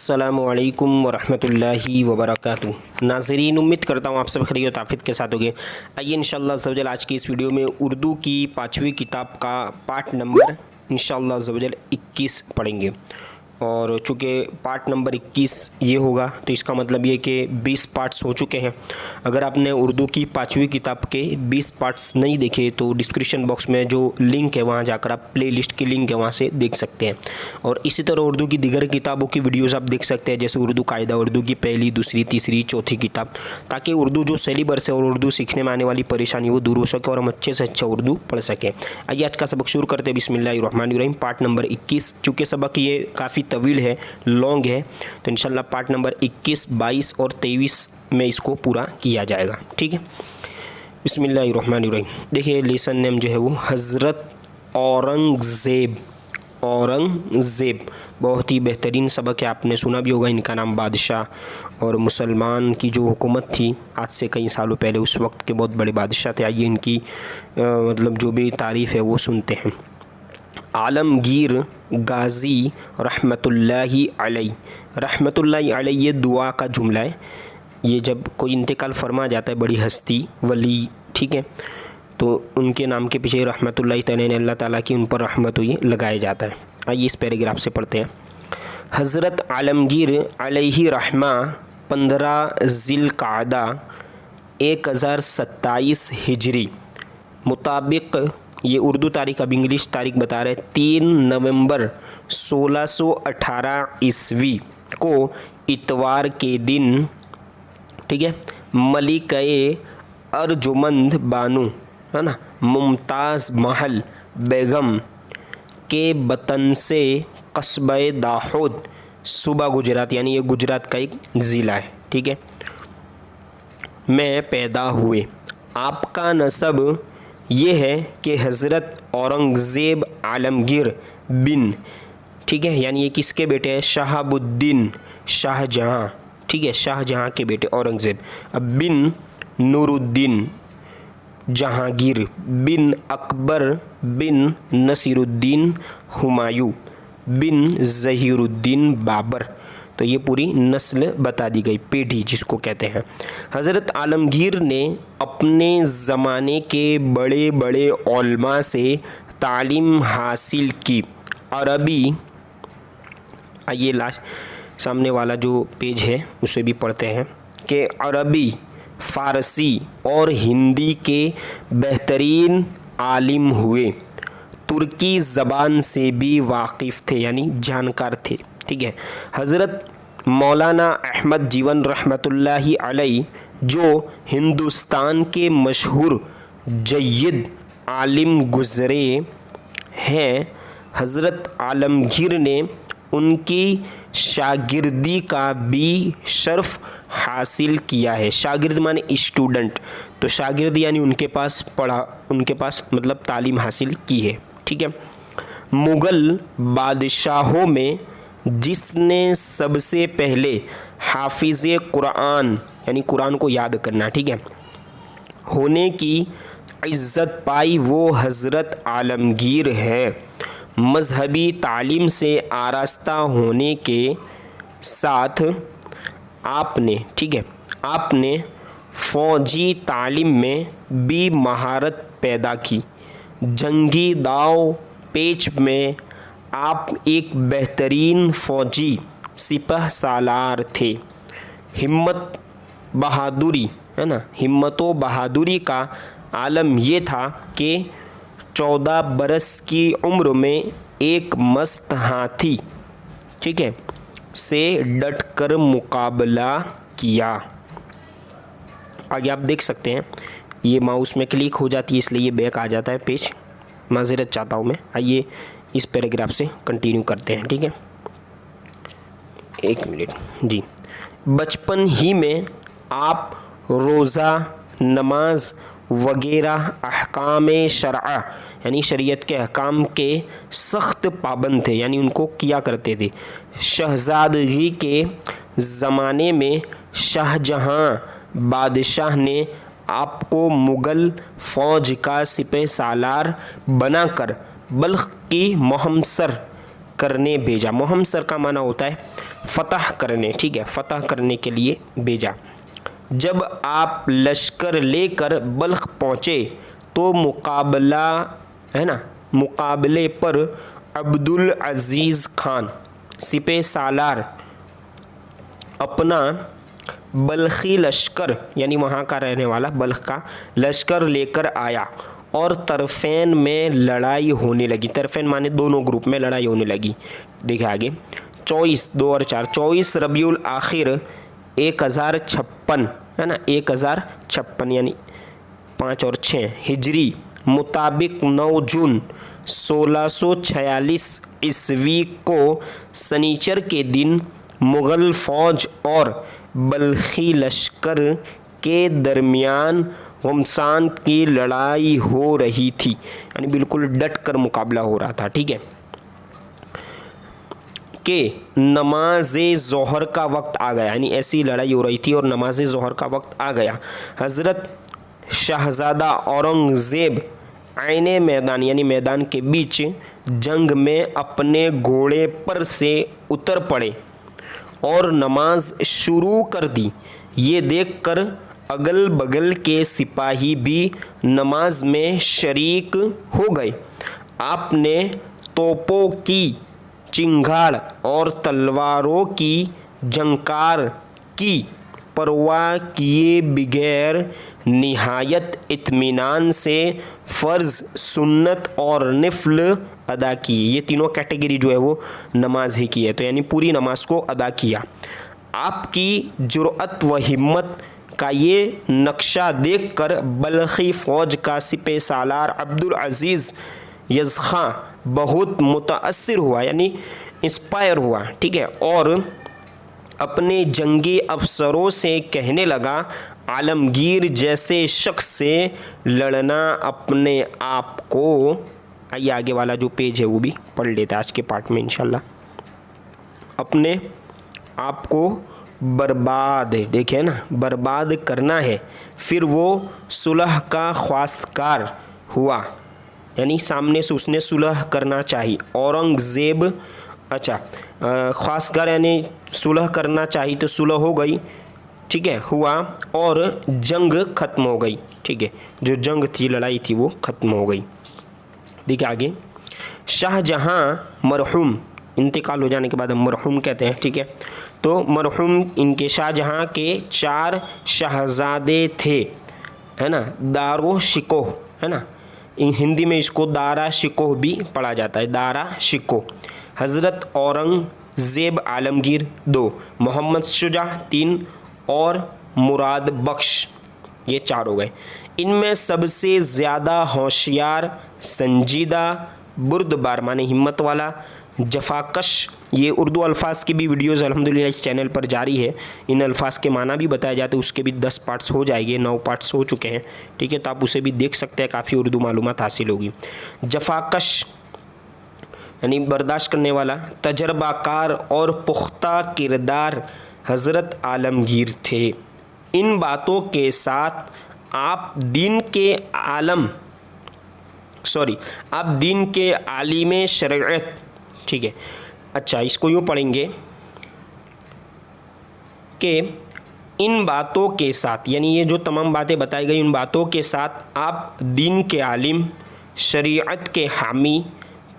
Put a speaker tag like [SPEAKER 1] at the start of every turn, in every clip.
[SPEAKER 1] अस्सलामुअलैकुम वरहमतुल्लाहि वबरकातुहू। नाज़रीन, उम्मीद करता हूँ आप सब खैरियत और आफियत के साथ होंगे। आइए इंशाअल्लाह अज़्ज़वजल आज की इस वीडियो में उर्दू की 5वीं किताब का पार्ट नंबर इंशाअल्लाह अज़्ज़वजल 21 पढ़ेंगे। और चूँकि पार्ट नंबर 21 ये होगा तो इसका मतलब ये कि 20 पार्ट्स हो चुके हैं। अगर आपने उर्दू की 5वीं किताब के 20 पार्ट्स नहीं देखे तो डिस्क्रिप्शन बॉक्स में जो लिंक है वहाँ जाकर आप प्ले लिस्ट की लिंक है वहाँ से देख सकते हैं। और इसी तरह उर्दू की दीगर किताबों की वीडियोज़ आप देख सकते हैं, जैसे उर्दू कायदा, उर्दू की पहली, दूसरी, तीसरी, चौथी किताब, ताकि उर्दू जो सिलेबस है और उर्दू सीखने में आने वाली परेशानी वो दूर हो सके और हम अच्छे से अच्छा उर्दू पढ़ सकें। आइए आज का सबक शुरू करते हैं। बिस्मिल्लाहिर्रहमानिर्रहीम। Part number 21। चूँकि सबक ये काफ़ी तवील है, लॉन्ग है, तो इंशाल्लाह पार्ट नंबर 21, 22 और 23 में इसको पूरा किया जाएगा। ठीक है, बिस्मिल्लाहिर्रहमानिर्रहीम। देखिए लेसन नेम जो है वो हज़रत औरंगज़ेब। औरंगज़ेब बहुत ही बेहतरीन सबक है, आपने सुना भी होगा। इनका नाम बादशाह और मुसलमान की जो हुकूमत थी आज से कई सालों पहले, उस वक्त के बहुत बड़े बादशाह थे। आइए इनकी मतलब जो भी तारीफ़ है वो सुनते हैं। आलमगीर गाज़ी रहमतुल्लाहि अलैहि। रहमतुल्लाहि अलैहि ये दुआ का जुमला है। ये जब कोई इंतकाल फरमा जाता है, बड़ी हस्ती वली, ठीक है, तो उनके नाम के पीछे रहमतुल्लाहि तआला, अल्लाह ताला की उन पर रहमत हुई, लगाया जाता है। आइए इस पैराग्राफ से पढ़ते हैं। हज़रत आलमगीर अलैहि रहमा 15 ज़िलक़ादा 1027 हिजरी मुताबिक, ये उर्दू तारीख, अब इंग्लिश तारीख बता रहे, 3 नवंबर 1618 ईस्वी को इतवार के दिन, ठीक है, मलिक-ए अर्जुमंद बानो, है ना, मुमताज़ महल बेगम के वतन से कस्बे दाहोद, सूबा गुजरात, यानी ये गुजरात का एक ज़िला है, ठीक है, में पैदा हुए। आपका नसब ये है कि हज़रत औरंगज़ेब आलमगीर बिन, ठीक है, यानी ये किसके बेटे हैं? शहाबुद्दीन शाहजहाँ, ठीक है, शाहजहाँ के बेटे औरंगज़ेब। अब बिन नूरुद्दीन जहांगीर बिन अकबर बिन नसीरुद्दीन हुमायूं बिन ज़हीरुद्दीन बाबर। तो ये पूरी नस्ल बता दी गई, पीढ़ी जिसको कहते हैं। हज़रत आलमगीर ने अपने ज़माने के बड़े बड़े उलमा से तालीम हासिल की। अरबी, आइए लास्ट सामने वाला जो पेज है उसे भी पढ़ते हैं कि अरबी, फ़ारसी और हिंदी के बेहतरीन आलिम हुए। तुर्की ज़बान से भी वाकिफ़ थे, यानी जानकार थे, ठीक है। हज़रत मौलाना अहमद जीवन रहमतुल्लाहि अलैहि जो हिंदुस्तान के मशहूर जय्यद आलिम गुज़रे हैं, हज़रत आलमगीर ने उनकी शागिर्दी का भी शर्फ हासिल किया है। शागिर्द माने स्टूडेंट, तो शागिर्द यानी उनके पास पढ़ा, उनके पास मतलब तालीम हासिल की है, ठीक है। मुग़ल बादशाहों में जिसने सबसे पहले हाफिज़ कुरान, यानी कुरान को याद करना, ठीक है, होने की इज़्ज़त पाई वो हज़रत आलमगीर है। मज़हबी तालीम से आरास्ता होने के साथ आपने, ठीक है, आपने फ़ौजी तालीम में भी महारत पैदा की। जंगी दाव पेच में आप एक बेहतरीन फ़ौजी सिपह सालार थे। हिम्मत बहादुरी, है ना, हिम्मत व बहादुरी का आलम ये था कि 14 बरस की उम्र में एक मस्त हाथी, ठीक है, से डटकर मुकाबला किया। आगे आप देख सकते हैं, ये माउस में क्लिक हो जाती है इसलिए ये बैक आ जाता है पेज, माज़रत चाहता हूँ मैं। आइए इस पैराग्राफ से कंटिन्यू करते हैं, ठीक है, एक मिनट जी। बचपन ही में आप रोज़ा, नमाज वगैरह अहकाम शरआ, यानी शरीयत के अहकाम के सख्त पाबंद थे, यानी उनको किया करते थे। शहज़ादगी के ज़माने में शाहजहाँ बादशाह ने आपको मुग़ल फ़ौज का सिपह सालार बनाकर बल्ख की मोहम्सर करने भेजा। मुहम्सर का माना होता है फतह करने, ठीक है, फतह करने के लिए भेजा। जब आप लश्कर लेकर बल्ख पहुँचे तो मुकाबला, है ना, मुकाबले पर अब्दुल अजीज़ खान सिपह सालार अपना बल्खी लश्कर, यानी वहाँ का रहने वाला बल्ख का लश्कर लेकर आया और तरफ़ैन में लड़ाई होने लगी। तरफ़ैन माने दोनों ग्रुप में लड़ाई होने लगी। देखिए आगे 24 2 और 4 24 रबीउल आखिर 1056, है ना, 1056 यानी 5 और 6 हिजरी मुताबिक 9 जून 1646 ईस्वी को सनीचर के दिन मुग़ल फ़ौज और बल्खी लश्कर के दरमियान गमसान की लड़ाई हो रही थी, यानी बिल्कुल डट कर मुकाबला हो रहा था, ठीक है। कि नमाज ज़ोहर का वक्त आ गया, यानी ऐसी लड़ाई हो रही थी और नमाज ज़ोहर का वक्त आ गया। हज़रत शहज़ादा औरंगज़ेब आईने मैदान, यानी मैदान के बीच जंग में अपने घोड़े पर से उतर पड़े और नमाज शुरू कर दी। ये देखकर अगल बगल के सिपाही भी नमाज में शरीक हो गए। आपने तोपों की चिंगाड़ और तलवारों की झंकार की परवाह किए बगैर निहायत इत्मीनान से फ़र्ज़, सुन्नत और निफ़्ल अदा किए। ये तीनों कैटेगरी जो है वो नमाज ही की है, तो यानी पूरी नमाज को अदा किया। आपकी जुर्अत व हिम्मत का ये नक्शा देखकर बल्खी फ़ौज का सिपह सालार अब्दुल अजीज़ यज़खां बहुत मुताअस्सिर हुआ, यानी इंस्पायर हुआ, ठीक है, और अपने जंगी अफसरों से कहने लगा, आलमगीर जैसे शख्स से लड़ना अपने आप को, आइए आगे वाला जो पेज है वो भी पढ़ लेते हैं आज के पार्ट में इंशाल्लाह, अपने आप को बर्बाद, देखे ना, बर्बाद करना है। फिर वो सुलह का ख्वास्तकार हुआ, यानी सामने से उसने सुलह करना चाहिए। औरंगज़ेब, अच्छा, ख्वास्तकार यानी सुलह करना चाहिए तो सुलह हो गई, ठीक है, हुआ और जंग ख़त्म हो गई, ठीक है, जो जंग थी, लड़ाई थी, वो ख़त्म हो गई। देखिए आगे, शाहजहाँ मरहूम, इंतकाल हो जाने के बाद हम मरहूम कहते हैं, ठीक है, तो मरहूम इनके शाहजहाँ के 4 शहज़ादे थे, है ना, दारो शिकोह, है ना, हिंदी में इसको दारा शिकोह भी पढ़ा जाता है, दारा शिकोह। हज़रत औरंगज़ेब आलमगीर 2, मोहम्मद शुजा 3 और मुराद बख्श, ये 4 हो गए। इनमें सबसे ज़्यादा होशियार, संजीदा, बुर्दबार माने हिम्मत वाला, जफाकश, ये उर्दू अल्फाज की भी वीडियोज़ अल्हम्दुलिल्लाह इस चैनल पर जारी है। इन अल्फाज के माना भी बताए जाते हैं, उसके भी 10 पार्ट्स हो जाएंगे, 9 पार्ट्स हो चुके हैं, ठीक है, तो आप उसे भी देख सकते हैं, काफ़ी उर्दू मालूमात हासिल होगी। जफाकश यानी बर्दाश्त करने वाला, तजर्बाकार और पुख्ता किरदार हज़रत आलमगीर थे। इन बातों के साथ आप दीन के आलिम शरीअत, ठीक है, अच्छा, इसको यूँ पढ़ेंगे कि इन बातों के साथ, यानी ये जो तमाम बातें बताई गई, उन बातों के साथ आप दीन के आलिम, शरीअत के हामी,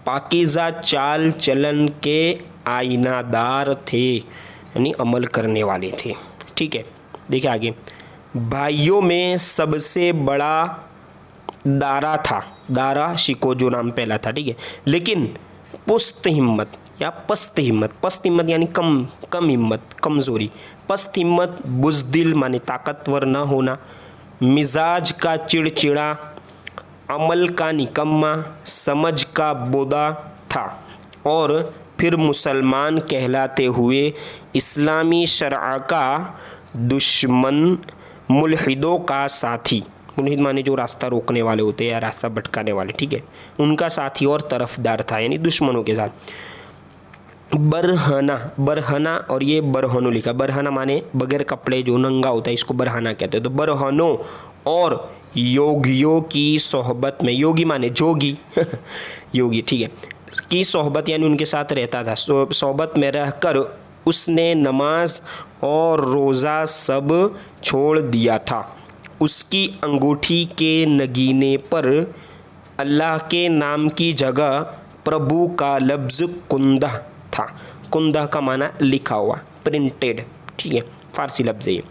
[SPEAKER 1] पाकीज़ा चाल चलन के आईनादार थे, यानी अमल करने वाले थे, ठीक है। देखिए आगे, भाइयों में सबसे बड़ा दारा था, दारा शिको जो नाम पहला था, ठीक है, लेकिन पुस्त हिम्मत या पस्त हिम्मत यानी कम हिम्मत, कमज़ोरी, पस्त हिम्मत, बुज़दिल माने ताकतवर ना होना, मिजाज का चिड़चिड़ा, अमल का निकम्मा, समझ का बोदा था, और फिर मुसलमान कहलाते हुए इस्लामी शरअ का दुश्मन, मुल्हिदों का साथी, मुल्हिद माने जो रास्ता रोकने वाले होते हैं या रास्ता भटकाने वाले, ठीक है, उनका साथी और तरफदार था, यानी दुश्मनों के साथ। बरहना और ये बरहनो लिखा, बरहना माने बगैर कपड़े जो नंगा होता है, इसको बरहना कहते हैं। तो बरहनो और योगियों की सोहबत में, योगी माने जोगी योगी, ठीक है, की सोहबत यानी उनके साथ रहता था, सोहबत में रहकर उसने नमाज और रोज़ा सब छोड़ दिया था। उसकी अंगूठी के नगीने पर अल्लाह के नाम की जगह प्रभु का लफ्ज़ कुंदा था। कुंदा का माना लिखा हुआ, प्रिंटेड, ठीक है, फारसी लफ्ज़ है ये।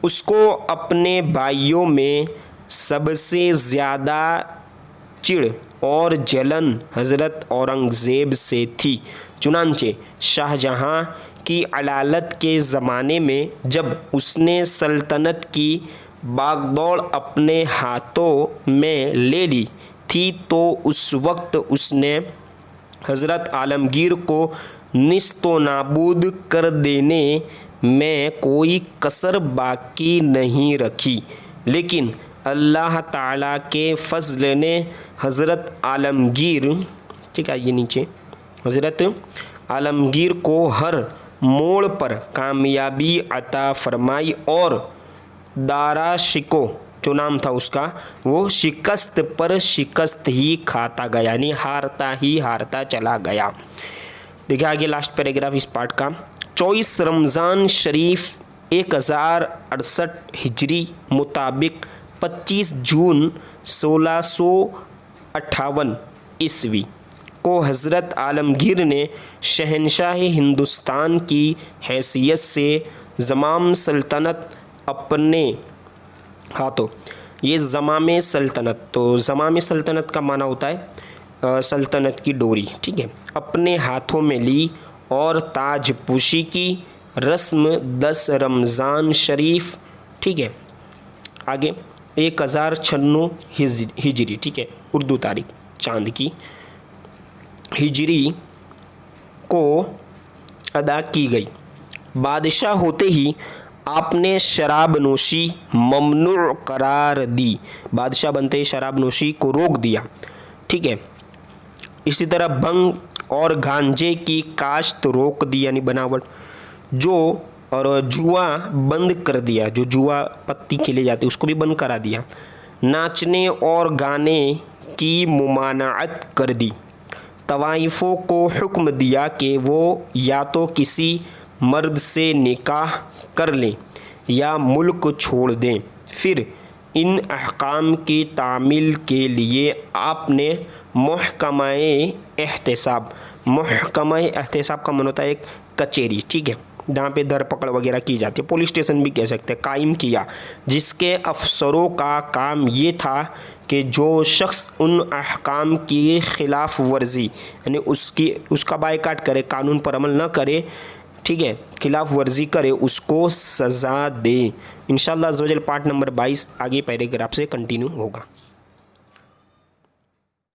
[SPEAKER 1] उसको अपने भाइयों में सबसे ज़्यादा चिढ़ और जलन हज़रत औरंगज़ेब से थी। चुनांचे शाहजहाँ की अलालत के ज़माने में जब उसने सल्तनत की बागडोर अपने हाथों में ले ली थी तो उस वक्त उसने हज़रत आलमगीर को निस्तो नाबूद कर देने में कोई कसर बाकी नहीं रखी, लेकिन अल्लाह ताला के फजल ने हज़रत आलमगीर, ठीक है, ये नीचे, हज़रत आलमगीर को हर मोड़ पर कामयाबी अता फरमाई और दारा शिको जो नाम था उसका वो शिकस्त पर शिकस्त ही खाता गया, यानी हारता ही हारता चला गया। देखिए आगे लास्ट पैराग्राफ इस पार्ट का। 24 रमज़ान शरीफ 1068 हिजरी मुताबिक 25 जून 1658 ईस्वी को हज़रत आलमगीर ने शहनशाह हिंदुस्तान की हैसियत से ज़माम सल्तनत अपने हाथों, ये ज़माम सल्तनत, तो ज़माम सल्तनत का माना होता है सल्तनत की डोरी, ठीक है, अपने हाथों में ली और ताजपोशी की रस्म 10 रमज़ान शरीफ, ठीक है, आगे 1096 हिजरी, ठीक है, उर्दू तारीख चांद की हिजरी को अदा की गई। बादशाह होते ही आपने शराब नोशी ममनू करार दी, बादशाह बनते ही शराब नोशी को रोक दिया, ठीक है। इसी तरह भंग और गांजे की काश्त रोक दी यानी बनावट, जो और जुआ बंद कर दिया, जो जुआ पत्ती खेले जाते उसको भी बंद करा दिया। नाचने और गाने की मुमानाअत कर दी। तवाइफ़ों को हुक्म दिया कि वो या तो किसी मर्द से निकाह कर लें या मुल्क छोड़ दें। फिर इन अहकाम की तामील के लिए आपने महकमा-ए एहतिसाब, महकमा-ए एहतिसाब का मन होता है एक कचेरी, ठीक है, जहाँ पे धरपकड़ वगैरह की जाती है, पुलिस स्टेशन भी कह सकते हैं, कायम किया, जिसके अफसरों का काम ये था कि जो शख्स उन अहकाम की खिलाफ वर्जी यानी उसका बायकाट करे, कानून पर अमल न करे, ठीक है, खिलाफ वर्जी करे, उसको सज़ा दे। इंशाअल्लाह अज़्ज़ व जल पार्ट नंबर 22 आगे पैराग्राफ से कंटिन्यू होगा।